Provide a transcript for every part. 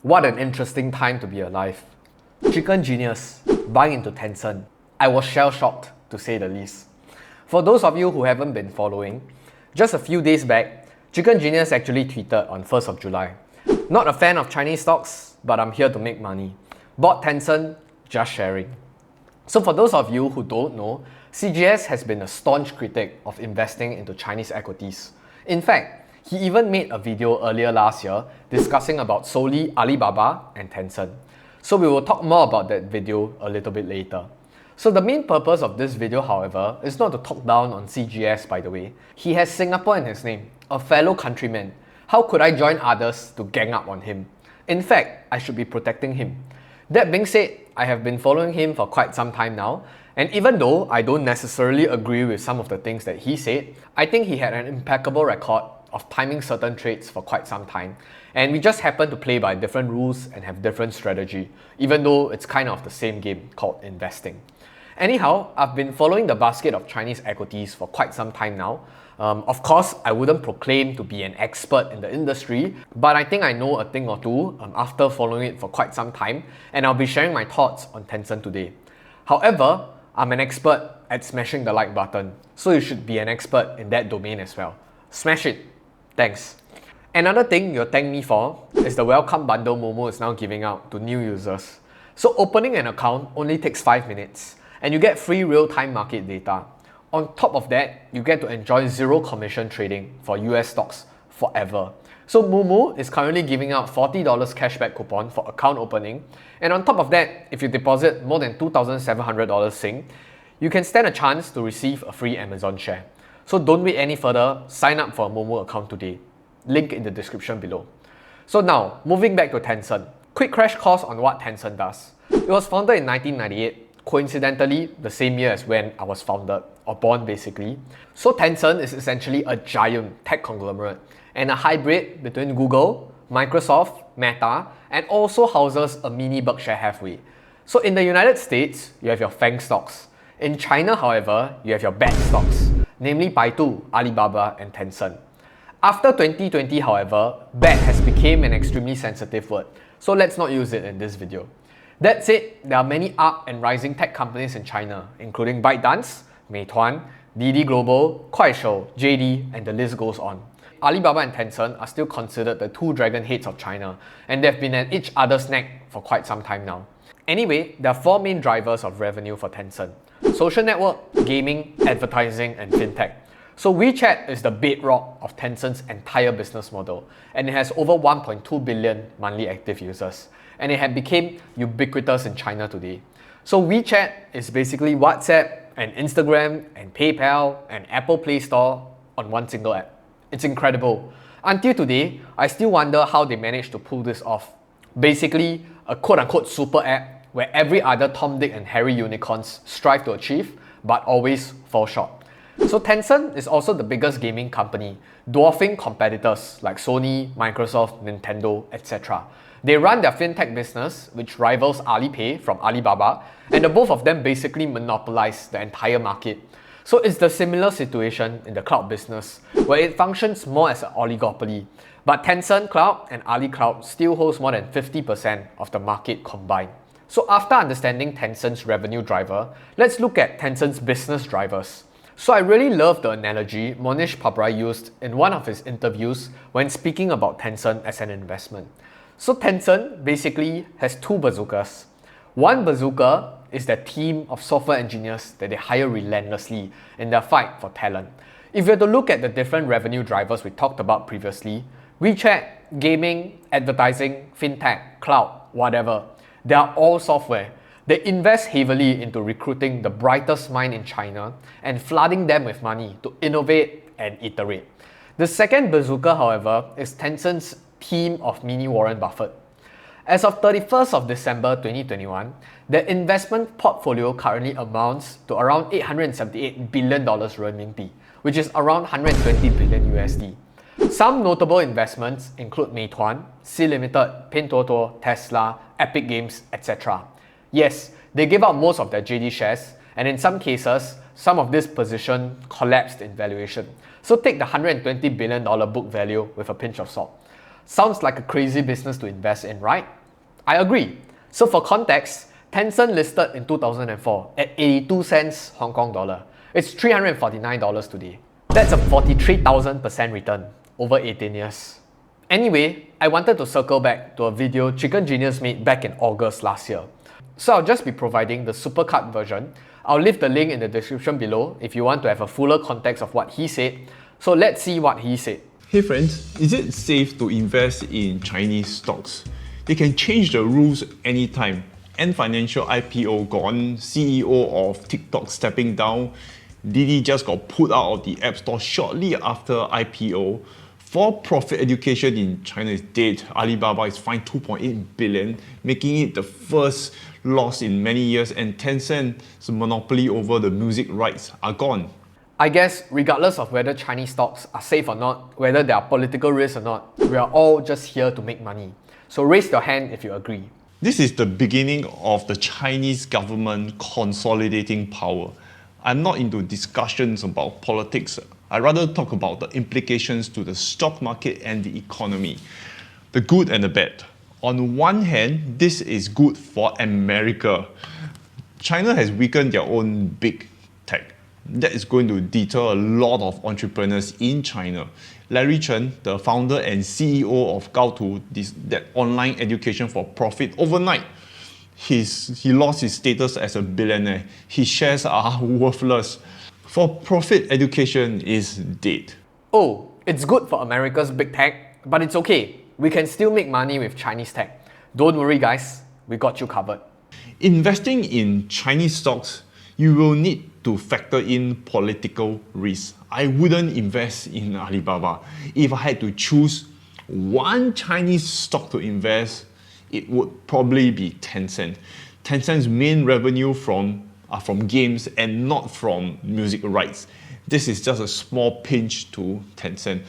What an interesting time to be alive. Chicken genius buying into Tencent. I was shell-shocked to say the least. For those of you who haven't been following, just a few days back, Chicken Genius actually tweeted on 1st of July. Not a fan of Chinese stocks, but I'm here to make money. Bought Tencent, just sharing. So for those of you who don't know, CGS has been a staunch critic of investing into Chinese equities. In fact, he even made a video earlier last year discussing about solely Alibaba and Tencent. So we will talk more about that video a little bit later. So the main purpose of this video, however, is not to talk down on CGS, by the way. He has Singapore in his name, a fellow countryman. How could I join others to gang up on him? In fact, I should be protecting him. That being said, I have been following him for quite some time now, and even though I don't necessarily agree with some of the things that he said, I think he had an impeccable record of timing certain trades for quite some time, and we just happen to play by different rules and have different strategy, even though it's kind of the same game called investing. Anyhow, I've been following the basket of Chinese equities for quite some time now. Of course, I wouldn't proclaim to be an expert in the industry, but I think I know a thing or two after following it for quite some time, and I'll be sharing my thoughts on Tencent today. However, I'm an expert at smashing the like button, so you should be an expert in that domain as well. Smash it! Thanks. Another thing you'll thank me for is the welcome bundle Momo is now giving out to new users. So opening an account only takes 5 minutes, and you get free real-time market data. On top of that, you get to enjoy zero commission trading for US stocks forever. So Momo is currently giving out $40 cashback coupon for account opening, and on top of that, if you deposit more than $2,700 Sing, you can stand a chance to receive a free Amazon share. So don't wait any further, sign up for a Momo account today. Link in the description below. So now, moving back to Tencent. Quick crash course on what Tencent does. It was founded in 1998, coincidentally the same year as when I was founded, or born basically. So Tencent is essentially a giant tech conglomerate and a hybrid between Google, Microsoft, Meta, and also houses a mini Berkshire Hathaway. So in the United States, you have your FANG stocks. In China, however, you have your bad stocks, namely Baidu, Alibaba, and Tencent. After 2020, however, bad has become an extremely sensitive word, so let's not use it in this video. That said, there are many up and rising tech companies in China, including ByteDance, Meituan, Didi Global, Kuaishou, JD, and the list goes on. Alibaba and Tencent are still considered the two dragon heads of China, and they've been at each other's neck for quite some time now. Anyway, there are four main drivers of revenue for Tencent: social network, gaming, advertising, and fintech. So WeChat is the bedrock of Tencent's entire business model, and it has over 1.2 billion monthly active users, and it had become ubiquitous in China today. So WeChat is basically WhatsApp and Instagram and PayPal and Apple Play Store on one single app. It's incredible. Until today, I still wonder how they managed to pull this off. Basically, a quote-unquote super app where every other Tom, Dick and Harry unicorns strive to achieve, but always fall short. So Tencent is also the biggest gaming company, dwarfing competitors like Sony, Microsoft, Nintendo, etc. They run their fintech business, which rivals Alipay from Alibaba, and the both of them basically monopolize the entire market. So it's the similar situation in the cloud business, where it functions more as an oligopoly. But Tencent Cloud and Ali Cloud still holds more than 50% of the market combined. So after understanding Tencent's revenue driver, let's look at Tencent's business drivers. So I really love the analogy Monish Pabrai used in one of his interviews when speaking about Tencent as an investment. So Tencent basically has two bazookas. One bazooka is their team of software engineers that they hire relentlessly in their fight for talent. If you were to look at the different revenue drivers we talked about previously, WeChat, gaming, advertising, fintech, cloud, whatever, they are all software. They invest heavily into recruiting the brightest mind in China and flooding them with money to innovate and iterate. The second bazooka, however, is Tencent's team of mini Warren Buffett. As of 31st of December 2021, the investment portfolio currently amounts to around $878 billion renminbi, which is around 120 billion USD. Some notable investments include Meituan, Sea Limited, Pinduoduo, Tesla, Epic Games, etc. Yes, they gave out most of their JD shares, and in some cases, some of this position collapsed in valuation. So take the $120 billion book value with a pinch of salt. Sounds like a crazy business to invest in, right? I agree. So for context, Tencent listed in 2004 at 82 cents Hong Kong dollar. It's $349 today. That's a 43,000% return over 18 years. Anyway, I wanted to circle back to a video Chicken Genius made back in August last year. So I'll just be providing the supercut version. I'll leave the link in the description below if you want to have a fuller context of what he said. So let's see what he said. Hey friends, is it safe to invest in Chinese stocks? They can change the rules anytime. Ant Financial IPO gone, CEO of TikTok stepping down, Didi just got put out of the App Store shortly after IPO. For-profit education in China is dead. Alibaba is fined 2.8 billion, making it the first loss in many years, and Tencent's monopoly over the music rights are gone. I guess regardless of whether Chinese stocks are safe or not, whether there are political risks or not, we are all just here to make money. So raise your hand if you agree. This is the beginning of the Chinese government consolidating power. I'm not into discussions about politics. I rather talk about the implications to the stock market and the economy, the good and the bad. On one hand, this is good for America. China has weakened their own big tech. That is going to deter a lot of entrepreneurs in China. Larry Chen, the founder and CEO of Gaotu, that online education for profit, overnight, he lost his status as a billionaire. His shares are worthless. For-profit education is dead. Oh, it's good for America's big tech, but it's okay. We can still make money with Chinese tech. Don't worry guys, we got you covered. Investing in Chinese stocks, you will need to factor in political risk. I wouldn't invest in Alibaba. If I had to choose one Chinese stock to invest, it would probably be Tencent. Tencent's main revenue are from games and not from music rights. This is just a small pinch to Tencent.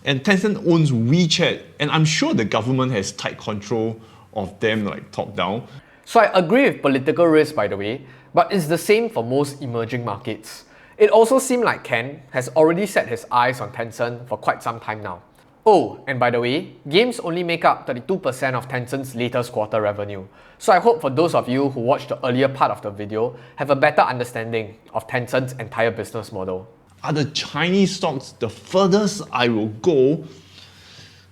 And Tencent owns WeChat, and I'm sure the government has tight control of them, like top down. So I agree with political risk, by the way, but it's the same for most emerging markets. It also seems like Ken has already set his eyes on Tencent for quite some time now. Oh, and by the way, games only make up 32% of Tencent's latest quarter revenue. So I hope for those of you who watched the earlier part of the video have a better understanding of Tencent's entire business model. Other Chinese stocks, the furthest I will go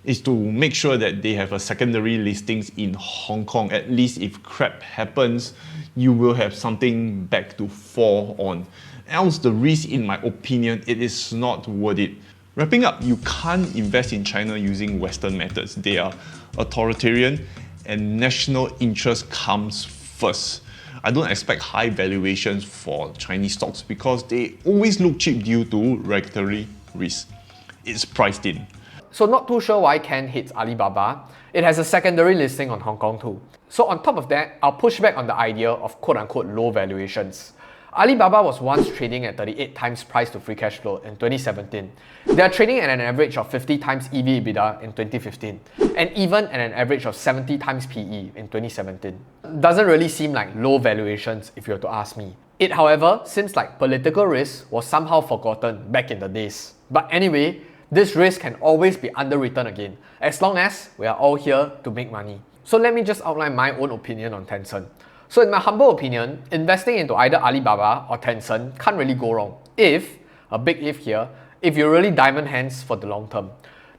is to make sure that they have a secondary listings in Hong Kong. At least if crap happens, you will have something back to fall on. Else the risk, in my opinion, it is not worth it. Wrapping up, you can't invest in China using Western methods. They are authoritarian and national interest comes first. I don't expect high valuations for Chinese stocks because they always look cheap due to regulatory risk. It's priced in. So not too sure why Ken hates Alibaba. It has a secondary listing on Hong Kong too. So on top of that, I'll push back on the idea of quote-unquote low valuations. Alibaba was once trading at 38 times price to free cash flow in 2017. They are trading at an average of 50 times EV/EBITDA in 2015, and even at an average of 70 times PE in 2017. Doesn't really seem like low valuations if you were to ask me. It, however, seems like political risk was somehow forgotten back in the days. But anyway, this risk can always be underwritten again, as long as we are all here to make money. So let me just outline my own opinion on Tencent. So in my humble opinion, investing into either Alibaba or Tencent can't really go wrong. If, a big if here, if you're really diamond hands for the long term.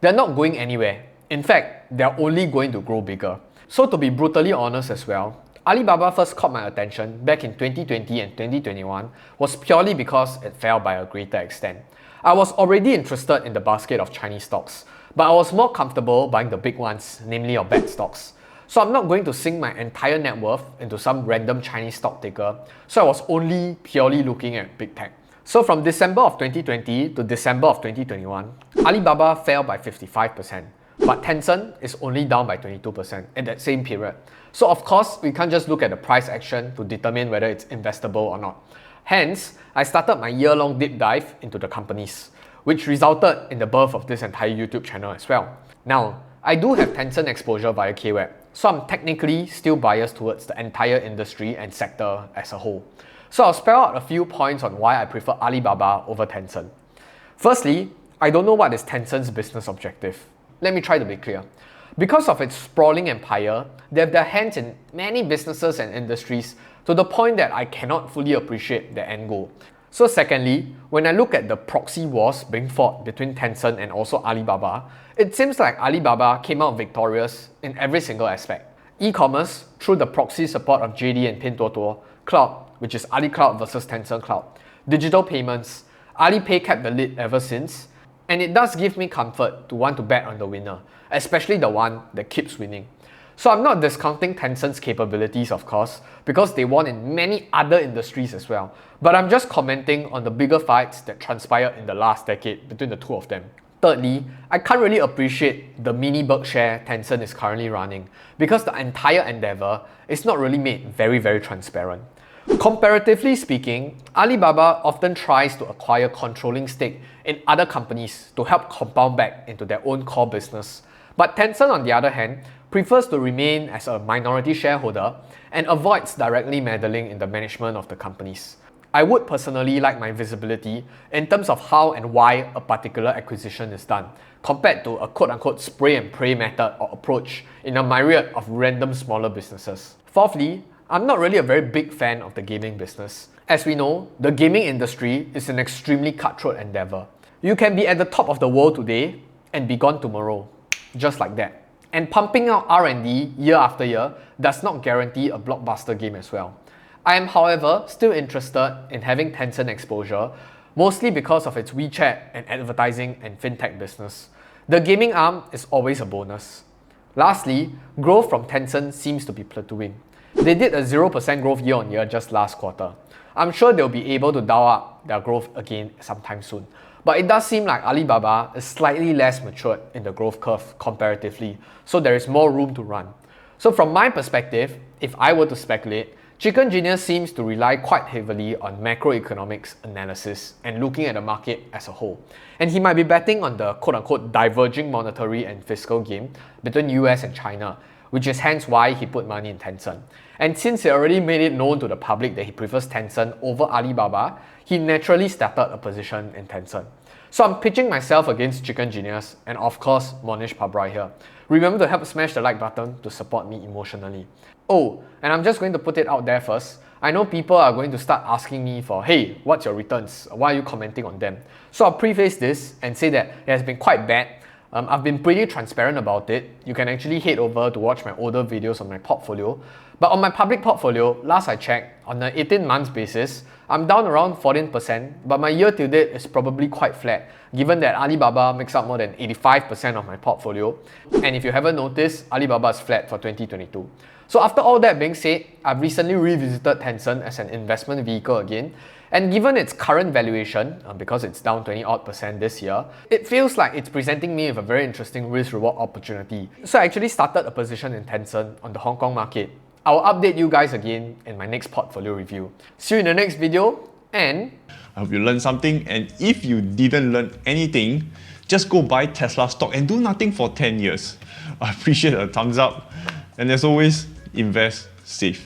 They're not going anywhere. In fact, they're only going to grow bigger. So to be brutally honest as well, Alibaba first caught my attention back in 2020 and 2021 was purely because it fell by a greater extent. I was already interested in the basket of Chinese stocks, but I was more comfortable buying the big ones, namely your bad stocks. So I'm not going to sink my entire net worth into some random Chinese stock taker, so I was only purely looking at big tech. So from December of 2020 to December of 2021, Alibaba fell by 55%, but Tencent is only down by 22% in that same period. So of course, we can't just look at the price action to determine whether it's investable or not. Hence, I started my year-long deep dive into the companies, which resulted in the birth of this entire YouTube channel as well. Now, I do have Tencent exposure via KWeb, so I'm technically still biased towards the entire industry and sector as a whole. So I'll spell out a few points on why I prefer Alibaba over Tencent. Firstly, I don't know what is Tencent's business objective. Let me try to be clear. Because of its sprawling empire, they have their hands in many businesses and industries to the point that I cannot fully appreciate their end goal. So secondly, when I look at the proxy wars being fought between Tencent and also Alibaba, it seems like Alibaba came out victorious in every single aspect. E-commerce, through the proxy support of JD and Pinduoduo. Cloud, which is Ali Cloud versus Tencent Cloud. Digital payments, Alipay kept the lead ever since. And it does give me comfort to want to bet on the winner, especially the one that keeps winning. So I'm not discounting Tencent's capabilities, of course, because they won in many other industries as well. But I'm just commenting on the bigger fights that transpired in the last decade between the two of them. Thirdly, I can't really appreciate the mini Berkshire Tencent is currently running because the entire endeavor is not really made very transparent. Comparatively speaking, Alibaba often tries to acquire controlling stake in other companies to help compound back into their own core business. But Tencent, on the other hand, prefers to remain as a minority shareholder and avoids directly meddling in the management of the companies. I would personally like my visibility in terms of how and why a particular acquisition is done, compared to a quote-unquote spray and pray method or approach in a myriad of random smaller businesses. Fourthly, I'm not really a very big fan of the gaming business. As we know, the gaming industry is an extremely cutthroat endeavor. You can be at the top of the world today and be gone tomorrow, just like that. And pumping out R&D year after year does not guarantee a blockbuster game as well. I am, however, still interested in having Tencent exposure, mostly because of its WeChat and advertising and fintech business. The gaming arm is always a bonus. Lastly, growth from Tencent seems to be plateauing. They did a 0% growth year on year just last quarter. I'm sure they'll be able to dial up their growth again sometime soon. But it does seem like Alibaba is slightly less matured in the growth curve comparatively, so there is more room to run. So from my perspective, if I were to speculate, Chicken Genius seems to rely quite heavily on macroeconomics analysis and looking at the market as a whole. And he might be betting on the quote-unquote diverging monetary and fiscal game between US and China, which is hence why he put money in Tencent. And since he already made it known to the public that he prefers Tencent over Alibaba, he naturally started a position in Tencent. So I'm pitching myself against Chicken Genius and of course Monish Pabrai here. Remember to help smash the like button to support me emotionally. Oh, and I'm just going to put it out there first. I know people are going to start asking me for, hey, what's your returns? Why are you commenting on them? So I'll preface this and say that it has been quite bad. I've been pretty transparent about it. You can actually head over to watch my older videos on my portfolio. But on my public portfolio, last I checked, on an 18 months basis, I'm down around 14%, but my year to date is probably quite flat, given that Alibaba makes up more than 85% of my portfolio. And if you haven't noticed, Alibaba is flat for 2022. So after all that being said, I've recently revisited Tencent as an investment vehicle again. And given its current valuation, because it's down 20% this year, it feels like it's presenting me with a very interesting risk-reward opportunity. So I actually started a position in Tencent on the Hong Kong market. I'll update you guys again in my next portfolio review. See you in the next video, and I hope you learned something, and if you didn't learn anything, just go buy Tesla stock and do nothing for 10 years. I appreciate a thumbs up, and as always, invest safe.